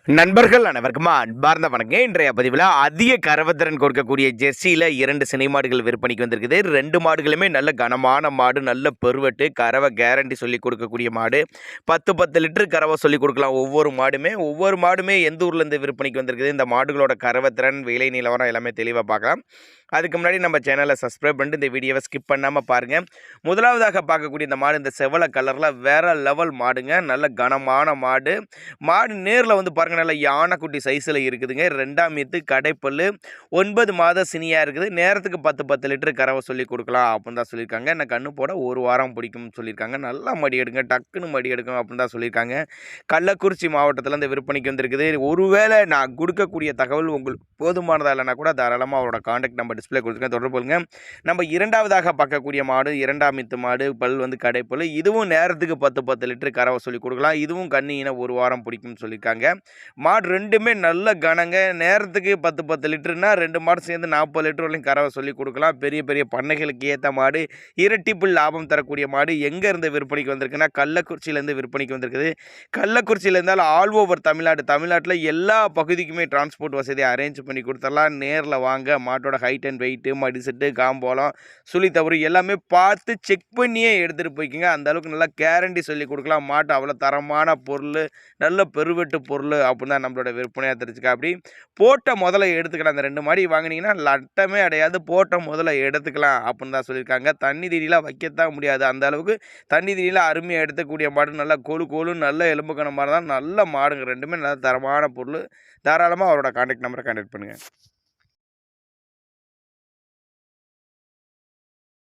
நண்பர்கள் அனைவருக்குமா அன்பார்ந்த வணக்கம். இன்றைய பதிவில் அதிக கறவைத்திறன் கொடுக்கக்கூடிய ஜெர்சியில் 2 சினை மாடுகள் விற்பனைக்கு வந்திருக்குது. 2 மாடுகளுமே நல்ல கனமான மாடு, நல்ல பெருவெட்டு, கறவை கேரண்டி சொல்லி கொடுக்கக்கூடிய மாடு. 10 லிட்டர் கறவை சொல்லி கொடுக்கலாம். ஒவ்வொரு மாடுமே எந்த ஊர்லேருந்து விற்பனைக்கு வந்திருக்குது, இந்த மாடுகளோட கறவைத்திறன், விலை நிலவரம் எல்லாமே தெளிவாக பார்க்கலாம். அதுக்கு முன்னாடி நம்ம சேனலை சப்ஸ்கிரைப் பண்ணிட்டு இந்த வீடியோவை ஸ்கிப் பண்ணாமல் பாருங்கள். முதலாவதாக பார்க்கக்கூடிய இந்த மாடு இந்த செவலை கலரில் வேறு லெவல் மாடுங்க. நல்ல கனமான மாடு. நேரில் வந்து பாருங்கள், நல்ல யானைக்குட்டி சைஸில் இருக்குதுங்க. 2ஆம் ஈத்து, கடைப்பல், 9 மாத சினியாக இருக்குது. நேரத்துக்கு 10 லிட்டர் கறவை சொல்லி கொடுக்கலாம் அப்படின்னு தான் சொல்லியிருக்காங்க. என்ன கண்ணு போட 1 வாரம் பிடிக்கும்னு சொல்லியிருக்காங்க. நல்லா மடி எடுங்க, டக்குன்னு மடி எடுக்கும் அப்படின்னு தான் சொல்லியிருக்காங்க. கள்ளக்குறிச்சி மாவட்டத்தில் இந்த விற்பனைக்கு வந்திருக்குது. ஒருவேளை நான் கொடுக்கக்கூடிய தகவல் உங்களுக்கு போதுமானதாக இல்லைனா கூட தாராளமாக அவரோட கான்டாக்ட் நம்பர் டிஸ்பிளே கொடுத்துருக்கேன், தொடர்பு கொள்ளுங்க. நம்ம இரண்டாவதாக பார்க்கக்கூடிய மாடு 2ஆம் ஈத்து மாடு, பல் வந்து கடைப்பல். இதுவும் நேரத்துக்கு 10 லிட்டர் கறவை சொல்லி கொடுக்கலாம். இதுவும் கண்ணினா 1 வாரம் பிடிக்கும்னு சொல்லியிருக்காங்க. மாடு ரெண்டுமே நல்ல கனங்க. நேரத்துக்கு 10 லிட்டர்னா 2 மாடு சேர்ந்து 40 லிட்டர் வரையும் கறவை சொல்லி கொடுக்கலாம். பெரிய பெரிய பண்ணைகளுக்கு ஏற்ற மாடு, இரட்டிப்பு லாபம் தரக்கூடிய மாடு. எங்கேருந்து விற்பனைக்கு வந்திருக்குன்னா கள்ளக்குறிச்சியிலேருந்து விற்பனைக்கு வந்திருக்குது. கள்ளக்குறிச்சியில் இருந்தால் ஆல் ஓவர் தமிழ்நாட்டில் எல்லா பகுதிக்குமே டிரான்ஸ்போர்ட் வசதியை அரேஞ்ச் பண்ணி கொடுத்துடலாம். நேரில் வாங்க. மாட்டோட ஹைட் அண்ட் வெயிட்டு, மடி செட்டு, காம்போலம், சுழி தவறு எல்லாமே பார்த்து செக் பண்ணியே எடுத்துகிட்டு போய்க்குங்க. அந்த அளவுக்கு நல்லா கேரண்டி சொல்லி கொடுக்கலாம். மாட்டு அவ்வளோ தரமான பொருள், நல்ல பெருவெட்டு பொருள் அப்படின்னு தான் நம்மளோட விற்பனையாக தெரிஞ்சுக்க. அப்படி போட்ட முதல்ல எடுத்துக்கலாம். அந்த 2 மாடி வாங்கினீங்கன்னா லட்டமே அடையாது, போட்ட முதல்ல எடுத்துக்கலாம் அப்படின்னு தான் சொல்லியிருக்காங்க. தண்ணி தீனிலாம் வைக்கத்தான் முடியாது, அந்த அளவுக்கு தண்ணி தீனியில் அருமையாக எடுக்கக்கூடிய மாடு. நல்லா கொழு நல்ல எலும்புக்கான மாதிரி தான் நல்ல மாடுங்க. ரெண்டுமே நல்ல தரமான பொருள். தாராளமாக அவரோட கான்டாக்ட் நம்பரை கான்டாக்ட் பண்ணுங்கள்.